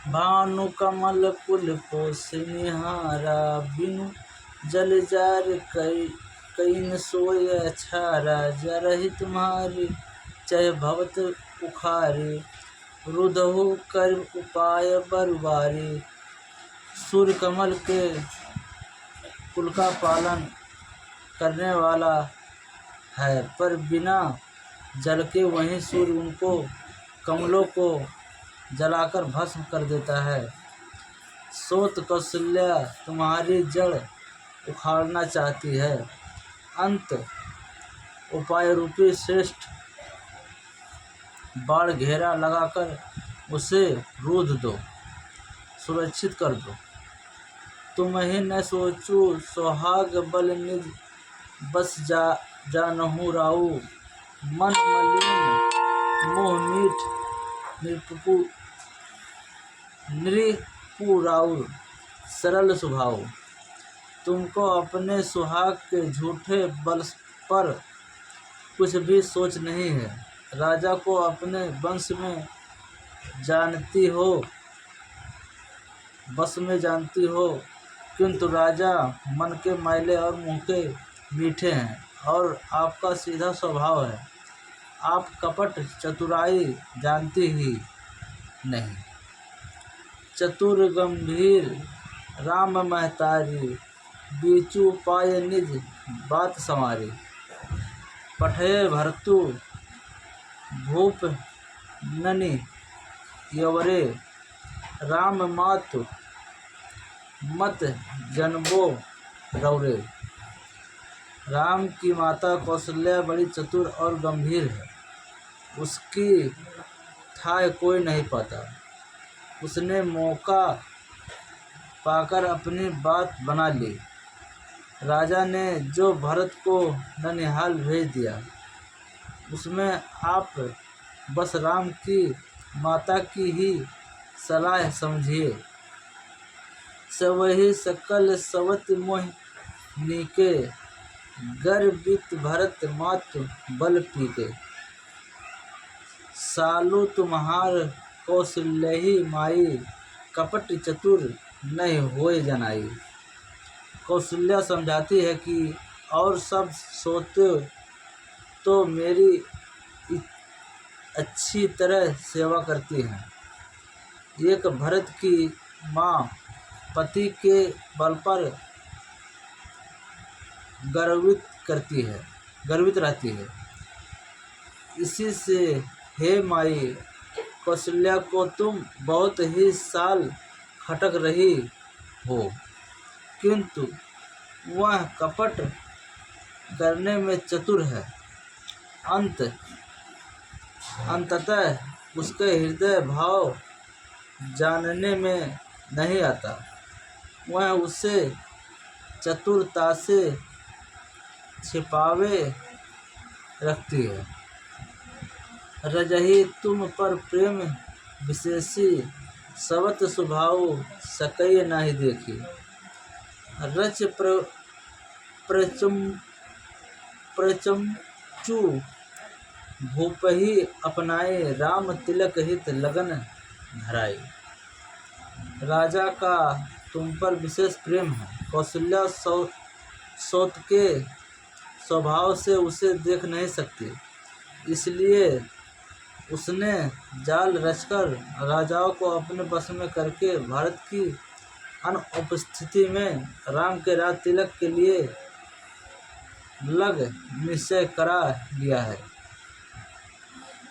भानु कमल कुल पोसनिहारा, बिनु जल जार कईन सोय अछारा। जरहि तुम्हारी चय भवत उखारी, रुदहु कर उपाय बरुबारी। सूर्य कमल के कुल का पालन करने वाला है, पर बिना जल के वहीं सूर्य उनको कमलों को जलाकर भस्म कर देता है। सोत कौशल्या तुम्हारी जड़ उखाड़ना चाहती है, अंत उपाय रूपी श्रेष्ठ बाढ़ घेरा लगाकर उसे रूध दो, सुरक्षित कर दो। तुम ही न सोचू सुहाग बल निज, बस जानहु राऊ। मन मलिन मोह मीठ नृपु राऊ, सरल स्वभाव। तुमको अपने सुहाग के झूठे बल पर कुछ भी सोच नहीं है। राजा को अपने वंश में जानती हो, बस में जानती हो, किंतु राजा मन के मैले और मुँह के मीठे हैं, और आपका सीधा स्वभाव है। आप कपट चतुराई जानती ही नहीं। चतुर गंभीर राम महतारी, बीचू पाए निज बात समारी। पठये भर्तु भूप ननि यवरे, राम मातु मत जनबो रौरे। राम की माता कौशल्या बड़ी चतुर और गंभीर है, उसकी थाह कोई नहीं पाता। उसने मौका पाकर अपनी बात बना ली। राजा ने जो भरत को ननिहाल भेज दिया, उसमें आप बस राम की माता की ही सलाह समझिए। सवही सकल सवत मोह नीके, गर्वित भरत मातु बल पीके। सालु तुम्हार कौशल्यहि माई, कपट चतुर नहीं होए जनाई। कौशल्या समझाती है कि और सब सोते तो मेरी अच्छी तरह सेवा करती हैं। एक भरत की माँ पति के बल पर गर्वित रहती है। इसी से हे माई कौशल्या को तुम बहुत ही साल खटक रही हो, किंतु वह कपट करने में चतुर है। अंततः उसके हृदय भाव जानने में नहीं आता। वह उसे चतुरता से छिपावे रखती है। रजही तुम पर प्रेम विशेषी, सवत स्वभाव सकई नाही देखी। रच प्रचमचू भूपहि अपनाए, राम तिलक हित लगन धराई। राजा का तुम पर विशेष प्रेम है। कौशल्या सौत के स्वभाव से उसे देख नहीं सकती, इसलिए उसने जाल रचकर राजाओं को अपने बस में करके भारत की अनुपस्थिति में राम के राज तिलक के लिए लग निश्चय करा लिया है।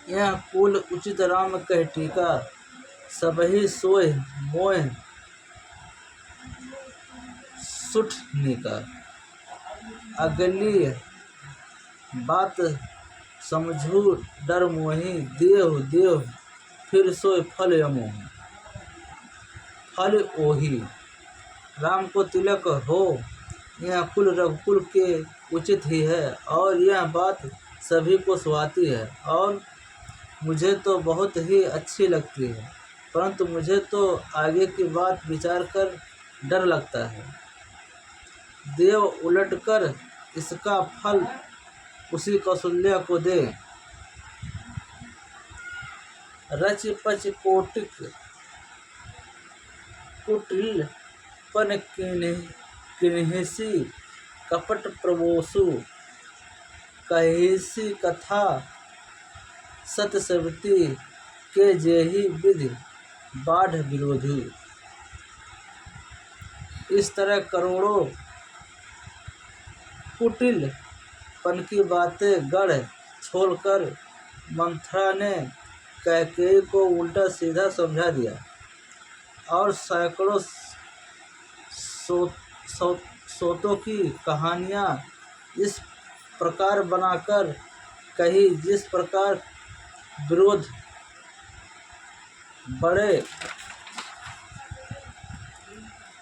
यह कुल उचित राम कह टीका, सबहि सोय मोह सुठ नीका। अगली बात समझू डर मोहि, देव फिर सोय फल यमोहि। फल ओहि राम को तिलक हो, यह कुल रघुकुल के उचित ही है, और यह बात सभी को सुहाती है, और मुझे तो बहुत ही अच्छी लगती है। परंतु मुझे तो आगे की बात विचार कर डर लगता है। देव उलटकर इसका फल उसी कौशल्या को दे। रच पच कोटिक कुटिलपन किन्हिसी कपट प्रबोसु कहिसी कथा सतसवती के जेहि विधि बाढ़ विरोधी। इस तरह करोड़ों कुटिलपन की बातें गढ़ छोड़कर मंथरा ने कैकेयी को उल्टा सीधा समझा दिया और सैकड़ों सोतों की कहानियाँ इस प्रकार बनाकर कही जिस प्रकार विरोध बड़े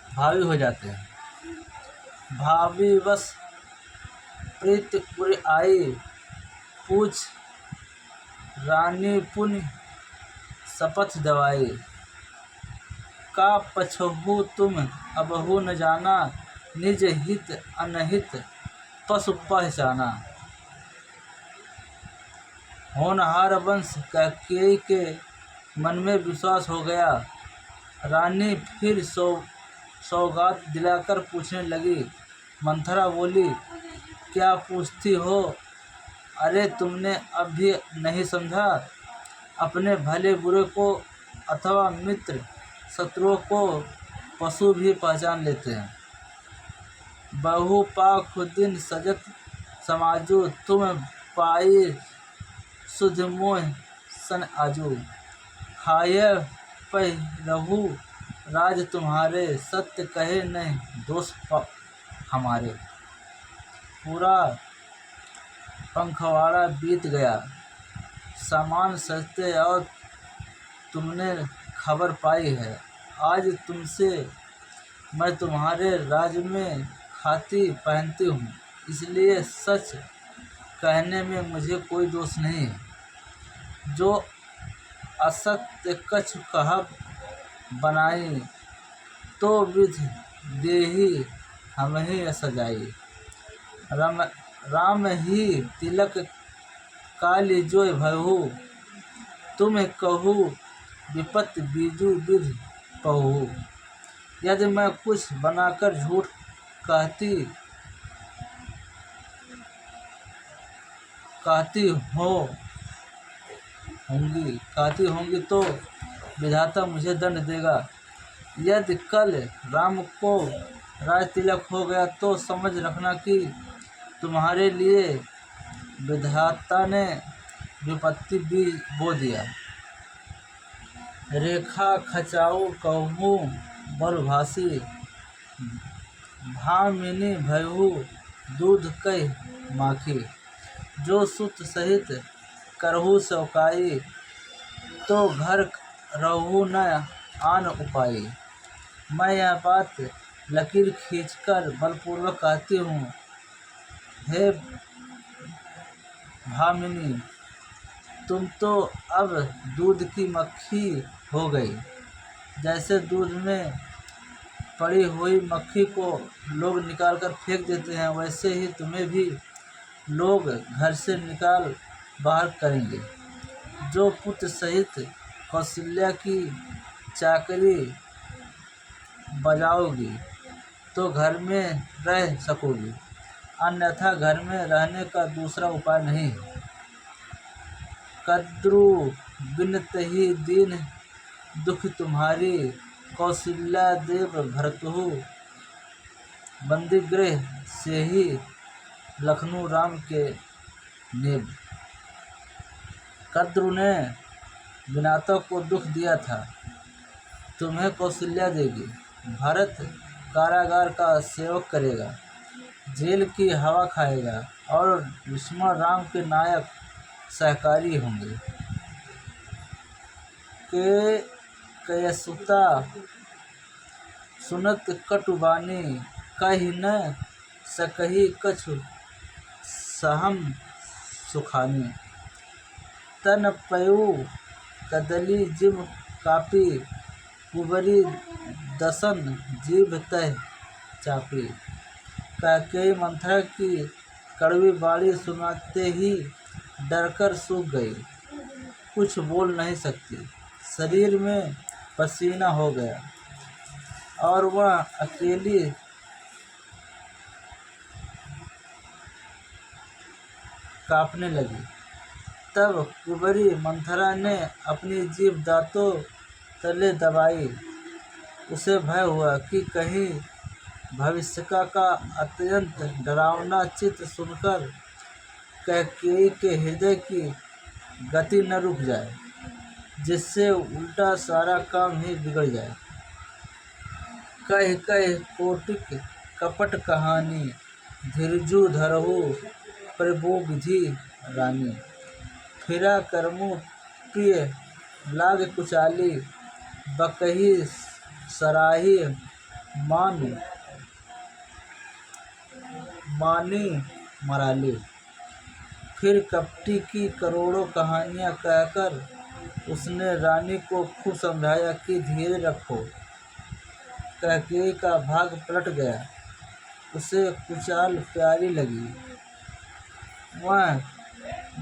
भावी हो जाते हैं। भावीवश प्रीतिपुर आई पूछ रानी पुण्य शपथ दवाई का पछहु तुम अबहु न जाना निज हित अनहित पशु पहचाना। होनहार वंश कैकेयी के मन में विश्वास हो गया। रानी फिर सौगात दिलाकर पूछने लगी। मंथरा बोली, क्या पूछती हो? अरे तुमने अब भी नहीं समझा? अपने भले बुरे को अथवा मित्र शत्रुओं को पशु भी पहचान लेते हैं। बहु पा खुदिन सजत समाजू तुम पाई सुध मोह सन आजू। खाय पहिरहु राज तुम्हारे सत्य कहे नहीं दोष हमारे। पूरा पंखवाड़ा बीत गया सामान सजते और तुमने खबर पाई है। आज तुमसे मैं तुम्हारे राज में खाती पहनती हूँ, इसलिए सच कहने में मुझे कोई दोष नहीं है। जो असत्य कछु कहब बनाई तो विधि देहि हमहि सजाई। राम ही तिलक काली जोय भयहु तुम कहू विपत्ति बीजू विधि पहु। यदि मैं कुछ बनाकर झूठ कहती होंगी तो विधाता मुझे दंड देगा। यदि कल राम को राज तिलक हो गया तो समझ रखना कि तुम्हारे लिए विधाता ने विपत्ति भी बो दिया। रेखा खचाऊ कहूँ बलभासी भामिनी भयहु दूध कह माखी। जो सुत सहित करहु सौकाई तो घर रहू न आन उपाई। मैं यह बात लकीर खींचकर बलपूर्वक कहती हूँ, हे भामिनी, तुम तो अब दूध की मक्खी हो गई। जैसे दूध में पड़ी हुई मक्खी को लोग निकाल कर फेंक देते हैं, वैसे ही तुम्हें भी लोग घर से निकाल बाहर करेंगे। जो पुत्र सहित कौशल्या की चाकरी बजाओगी तो घर में रह सकोगी, अन्यथा घर में रहने का दूसरा उपाय नहीं है। कद्रु बिनत ही दीन दुख तुम्हारी कौशल्या देव भरतहु बंदीगृह से ही लखनऊ राम के नेब। कद्रु ने बिनाता को दुख दिया था, तुम्हें कौशल्या देगी। भरत कारागार का सेवक करेगा, जेल की हवा खाएगा और लक्ष्मण राम के नायक सहकारी होंगे। के कयसुता सुनत कटुबानी कही न सकही कछु सहम सुखानी। तन पयु कदली जिम कापी कुबरी दसन जीभ तह चापी। कैकेयी मंथरा की कड़वी बाणी सुनाते ही डरकर सूख गई, कुछ बोल नहीं सकती, शरीर में पसीना हो गया। और वह अकेली कांपने लगी। तब कुंवरी मंथरा ने अपनी जीभ दांतों तले दबाई। उसे भय हुआ कि कहीं भविष्य का अत्यंत डरावना चित्र सुनकर कैकेयी के हृदय की गति न रुक जाए, जिससे उल्टा सारा काम ही बिगड़ जाए। कह कह कोटिक कपट कहानी, धीरजु धरहु प्रभु विधि रानी। फिरा करमु प्रिय लाग कुचाली, बकही सराही मानी मराली। फिर कपटी की करोड़ों कहानियाँ कहकर उसने रानी को खूब समझाया कि धीरे रखो। कैकेयी का भाग पलट गया। उसे कुचाल प्यारी लगी। वह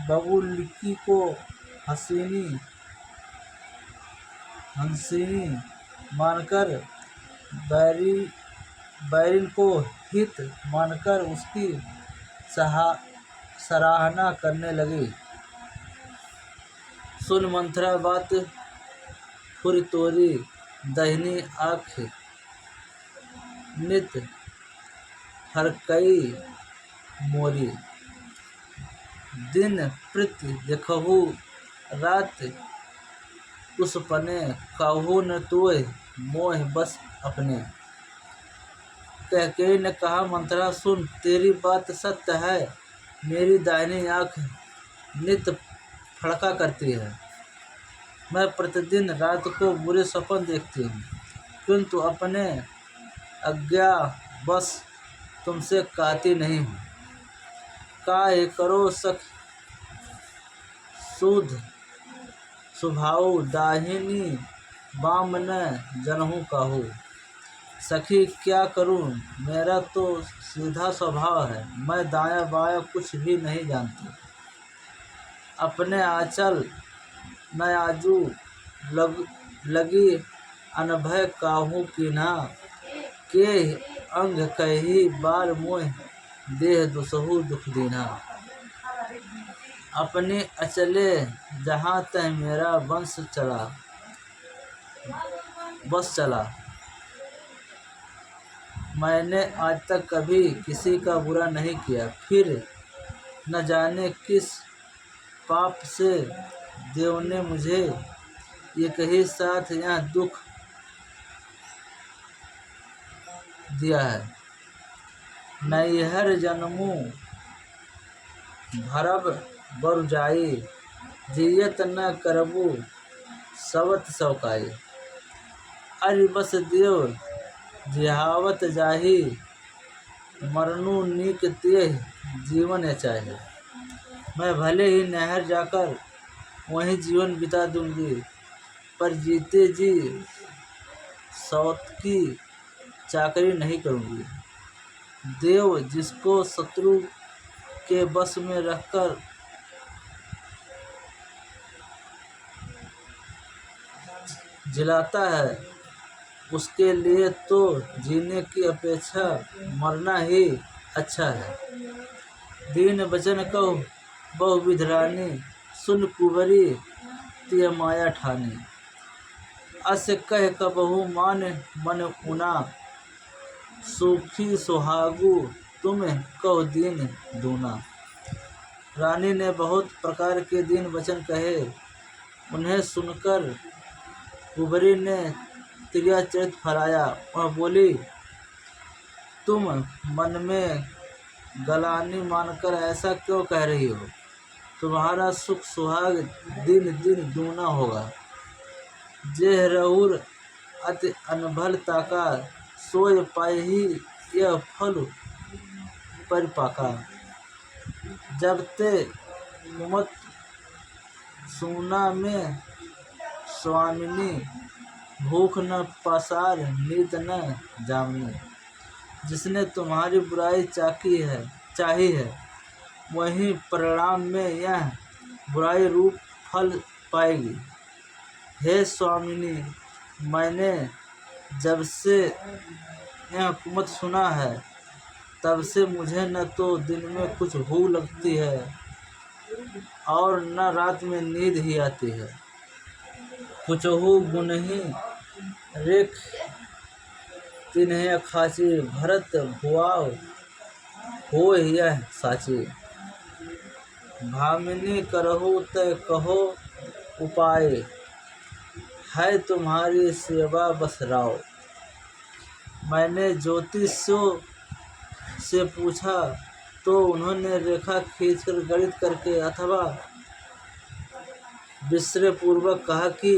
बबूलकी को हंसिनी मानकर बैरिन को हित मानकर उसकी सराहना करने लगी। सुन मंथरा बात फुरि तोरी, दहिनी आँख नित हरकई मोरी। दिन प्रति देखहु रात उसपने, कहूँ न तुय मोह बस अपने। कैकेयी ने कहा, मंथरा सुन, तेरी बात सत्य है। मेरी दाहिनी आँख नित फड़का करती है। मैं प्रतिदिन रात को बुरे स्वप्न देखती हूँ, किंतु अपने अज्ञावश तुमसे कहती नहीं हूँ। काहे करो सखी शुद्ध स्वभाव, दाहिनी बाम न जनहु कहूँ। सखी क्या करूँ, मेरा तो सीधा स्वभाव है। मैं दायां बायां कुछ भी नहीं जानती। अपने आंचल न आजू लगी अनभय काहू कीन्हा, के अंग कही बार मोह देह दुसहु दुख दीन्हा। अपने अचले जहाँ तह मेरा बस चला। मैंने आज तक कभी किसी का बुरा नहीं किया। फिर न जाने किस पाप से देव ने मुझे एक ही साथ यह दुख दिया है। नैहर जन्मू भरब बर जाई, जियत न करबू सवत सौकाई। अरि बस देव जिहावत जाही, मरनू नीक तेह जीवन चाहे। मैं भले ही नहर जाकर वहीं जीवन बिता दूंगी, पर जीते जी सौत की चाकरी नहीं करूंगी। देव जिसको शत्रु के बस में रखकर जिलाता है, उसके लिए तो जीने की अपेक्षा मरना ही अच्छा है। दीन वचन कहो बहुविध रानी, सुन कुंवरी तिय माया ठानी। अस कह कबहु मान मन उना, सुखी सुहागु तुम कहो दीन दूना। रानी ने बहुत प्रकार के दीन वचन कहे। उन्हें सुनकर कुंवरी ने तिरिया चरित फहराया। वह बोली, तुम मन में गलानी मानकर ऐसा क्यों कह रही हो? तुम्हारा सुख सुहाग दिन दिन दूना होगा। जेह रहुर अति अनभल ताका, सोय पाहि यह फल परिपाका। जब ते कुमत सूना में स्वामिनी, भूख न पसार नींद न जामनी। जिसने तुम्हारी बुराई चाही है, वही परिणाम में यह बुराई रूप फल पाएगी। हे स्वामिनी, मैंने जब से यह हुकूमत सुना है तब से मुझे न तो दिन में कुछ भूख लगती है और न रात में नींद ही आती है। कुछहु गुनहि रेख तिन्हें खाची भरत भुआव हो यह साची। भामिनी करहु तय कहो उपाय है तुम्हारी सेवा बस राव। मैंने ज्योतिषियों से पूछा तो उन्होंने रेखा खींचकर गणित करके अथवा विश्लेषण पूर्वक कहा कि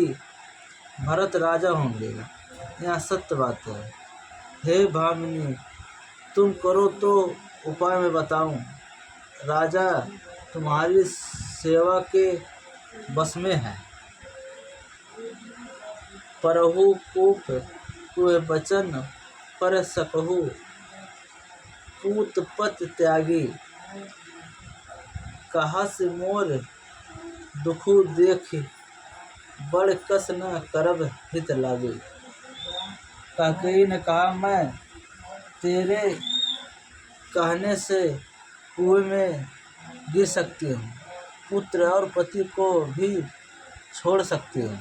भरत राजा होंगे। यह सत्य बात है। हे भामिनी, तुम करो तो उपाय मैं बताऊं। राजा तुम्हारी सेवा के बस में है। परहु कूप तुहे बचन पर सकहु पूत पत त्यागी। कहा से मोर दुखु देख बड़ कस न करब हित लागे। कैकेयी ने कहा, मैं तेरे कहने से कुएं में गिर सकती हूँ, पुत्र और पति को भी छोड़ सकती हूँ।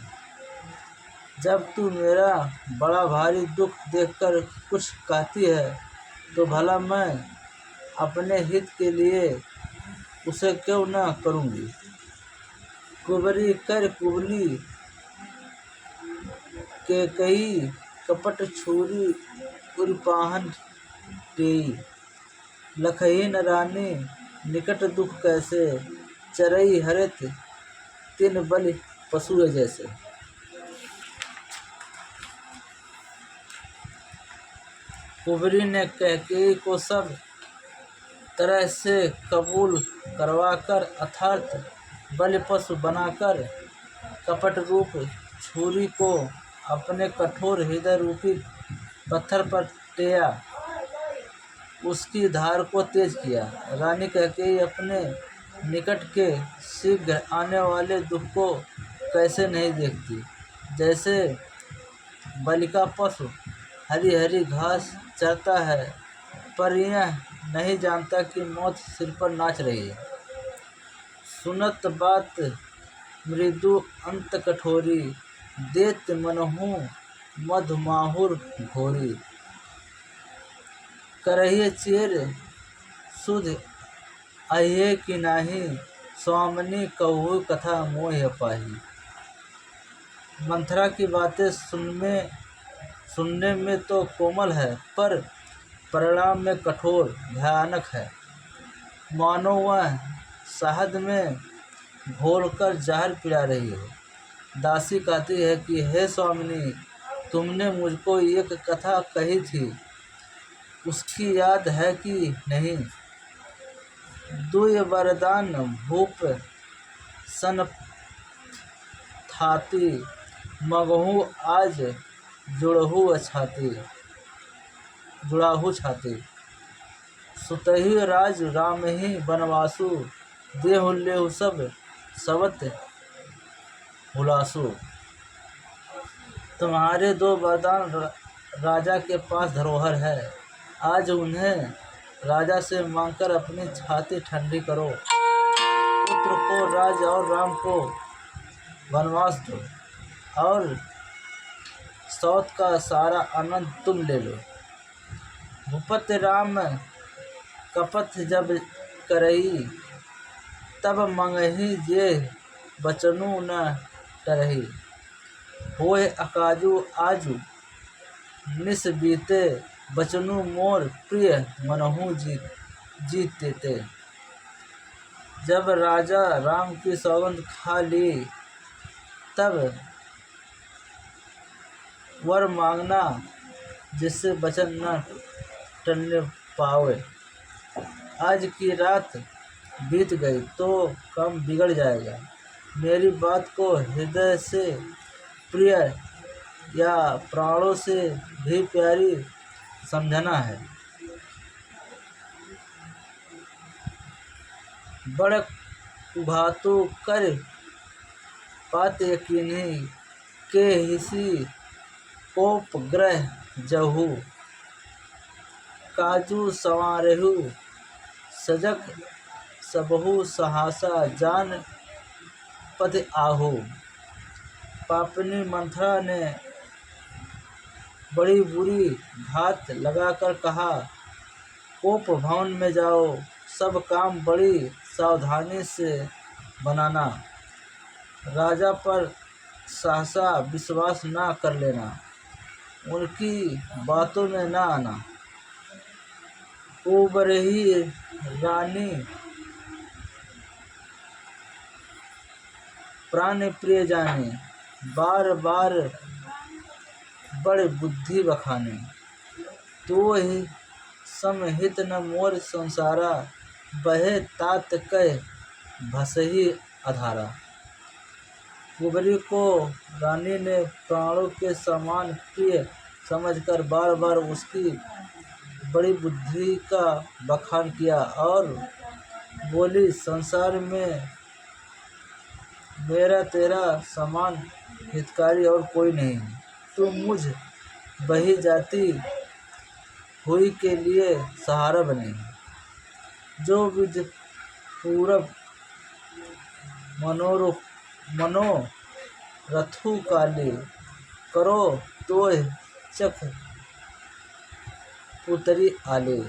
जब तू मेरा बड़ा भारी दुख देखकर कुछ कहती है तो भला मैं अपने हित के लिए उसे क्यों न करूँगी। कुबरी कर कुबली कैकेयी कपट छुरी उरिपाहन टेई। लखहीन रानी निकट दुख कैसे चरई हरित तिन बलि पशु जैसे। कुबरी ने कैकेयी को सब तरह से कबूल करवाकर अर्थात बलि पशु बनाकर कपट रूप छुरी को अपने कठोर हृदय रूपी पत्थर पर टेया, उसकी धार को तेज किया। रानी कैकेयी अपने निकट के शीघ्र आने वाले दुख को कैसे नहीं देखती। जैसे बलि का पशु हरी हरी घास चरता है पर यह नहीं जानता कि मौत सिर पर नाच रही है। सुनत बात मृदु अंत कठोरी देत मनहु मधुमाहुर घोरी। करहिए चेर सुध अहिए कि नाही स्वामिनी कहु कथा मोह पाही। मंथरा की बातें सुनने में तो कोमल है पर परिणाम में कठोर भयानक है। मानो वह शहद में घोलकर जहर पिला रही हो। दासी कहती है कि हे स्वामिनी, तुमने मुझको एक कथा कही थी, उसकी याद है कि नहीं। दुय वरदान भूप सन थाती मगहु आज जुड़हु छाती। सुतहि राज रामहि बनवासु देहु लेहु सब सवत हुलासु। तुम्हारे दो वरदान राजा के पास धरोहर है, आज उन्हें राजा से मांगकर अपनी छाती ठंडी करो। पुत्र को राज और राम को वनवास दो और सौत का सारा आनंद तुम ले लो। भूपति राम कपथ जब करई तब मंगहि जे बचनु न टरही। होय अकाजू आजू निस बीते बचनु मोर प्रिय मनहु जीते। जब राजा राम की सौगंध खा ली तब वर मांगना जिससे वचन न टलने पावे। आज की रात बीत गई तो काम बिगड़ जाएगा। मेरी बात को हृदय से प्रिय या प्राणों से भी प्यारी समझना है। बड़ उघातु कर पात यकीनी के हिसी कोप ग्रह जहू, काजू संवारेहु, सजक सबहु सहासा जान पद आहू। पापनी मंथरा ने बड़ी बुरी घात लगाकर कहा, कोप भवन में जाओ, सब काम बड़ी सावधानी से बनाना, राजा पर सहसा विश्वास ना कर लेना, उनकी बातों में ना आना। उबरही रानी प्राण प्रिय जाने, बार बार बड़े बुद्धि बखाने, तो ही समहित न मोर संसारा, बहे तात कह भसही अधारा। कुबरी को रानी ने प्राणों के समान प्रिय समझकर बार बार उसकी बड़ी बुद्धि का बखान किया और बोली, संसार में मेरा तेरा समान हितकारी और कोई नहीं। तू मुझ बही जाती हुई के लिए सहारा बने, जो विध पूरब मनोरथु काले, करो तोय चख पुतरी आले।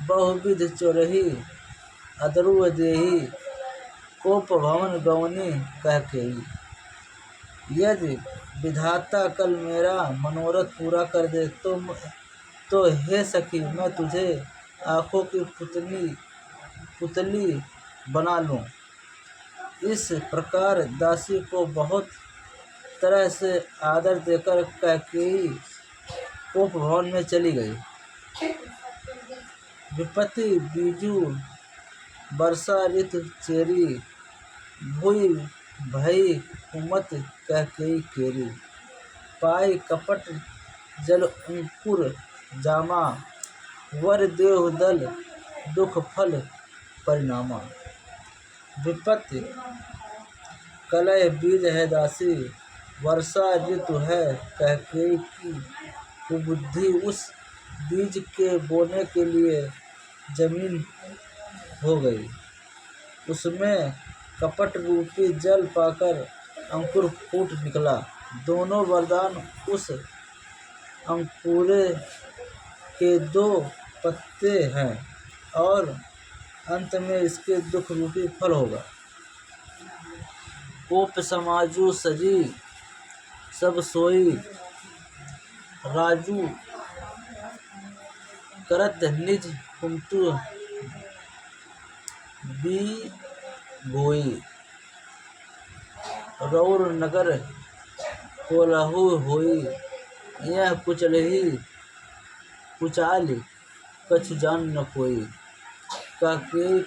बहुविध चोरही अदरु देही, कोप भवन गवनी कह केई। यदि विधाता कल मेरा मनोरथ पूरा कर दे तो हे सखी, मैं तुझे आँखों की पुतली बना लूं। इस प्रकार दासी को बहुत तरह से आदर देकर कैकेयी कोप भवन में चली गई। विपत्ति बीजू वर्षा ऋतु चेरी, भूई भई कुमत कैकेयी केरी। पाई कपट जल अंकुर जामा, वर देहु दल दुख फल परिणामा। विपत्ति कलह बीज है दासी, वर्षा ऋतु है कैकेयी की कुबुद्धि। उस बीज के बोने के लिए जमीन हो गई, उसमें कपट रूपी जल पाकर अंकुर फूट निकला। दोनों वरदान उस अंकुरे के दो पत्ते हैं और अंत में इसके दुख रूपी फल होगा। कोप समाजू सजी सब सोई, राजू करत निज कुमतु बी गोई। रौर नगर कोलाहु होई, यह कुचलही कुचाल कछु जान न कोई। कैकेयी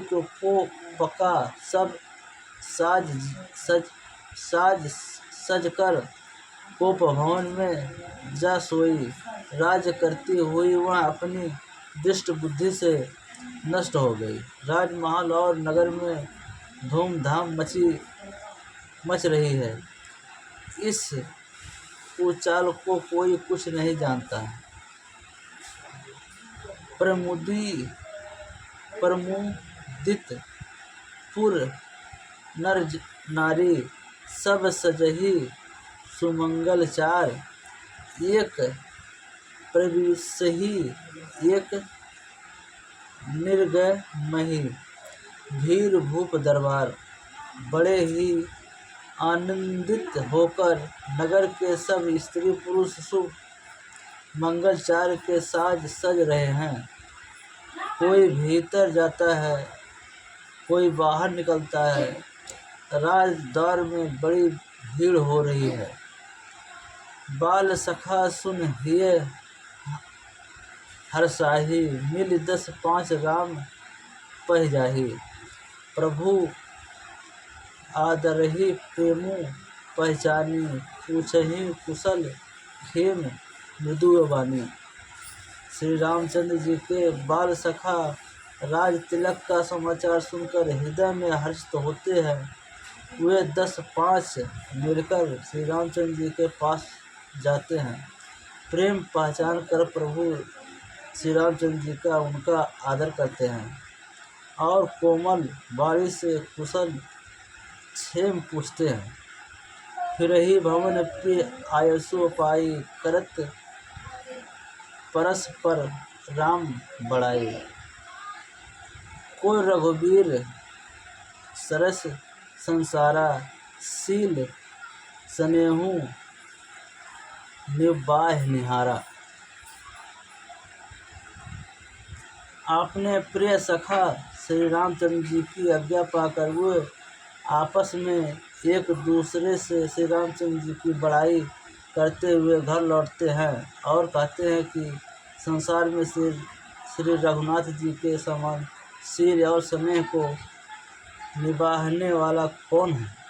को पका सब साज सज कर कोप भवन में जा सोई। राज्य करती हुई वह अपनी दुष्ट बुद्धि से नष्ट हो गई। राजमहल और नगर में धूमधाम मच रही है। इस कुचाल को कोई कुछ नहीं जानता। प्रमुदित पुर नर नारी, सब सजही सुमंगल चार। एक प्रविशही एक निर्गमहि, भीर भूप दरबार। बड़े ही आनंदित होकर नगर के सब स्त्री पुरुष शुभ मंगलचार के साज सज रहे हैं। कोई भीतर जाता है, कोई बाहर निकलता है। राज द्वार में बड़ी भीड़ हो रही है। बाल सखा सुन हिय हरसाही, मिल 10-5 राम पह जाही। प्रभु आदरहि प्रेमु पहचानी, पूछहि कुशल खेम मृदु वाणी। श्री रामचंद्र जी के बाल सखा राज तिलक का समाचार सुनकर हृदय में हर्षित होते हैं वे 10-5 मिलकर श्री रामचंद्र जी के पास जाते हैं। प्रेम पहचान कर प्रभु श्री रामचंद्र जी का उनका आदर करते हैं और कोमल वाणी से कुशल क्षेम पूछते हैं। फिर ही भवन प्रिय आयसु पाई, करत परस्पर राम बड़ाई। कोई रघुबीर सरस संसारा, सील स्नेहु निबाह निहारा। आपने प्रिय सखा श्री रामचंद्र जी की आज्ञा पाकर वे आपस में एक दूसरे से श्री रामचंद्र जी की बड़ाई करते हुए घर लौटते हैं और कहते हैं कि संसार में श्री रघुनाथ जी के समान शील और स्नेह को निभाने वाला कौन है।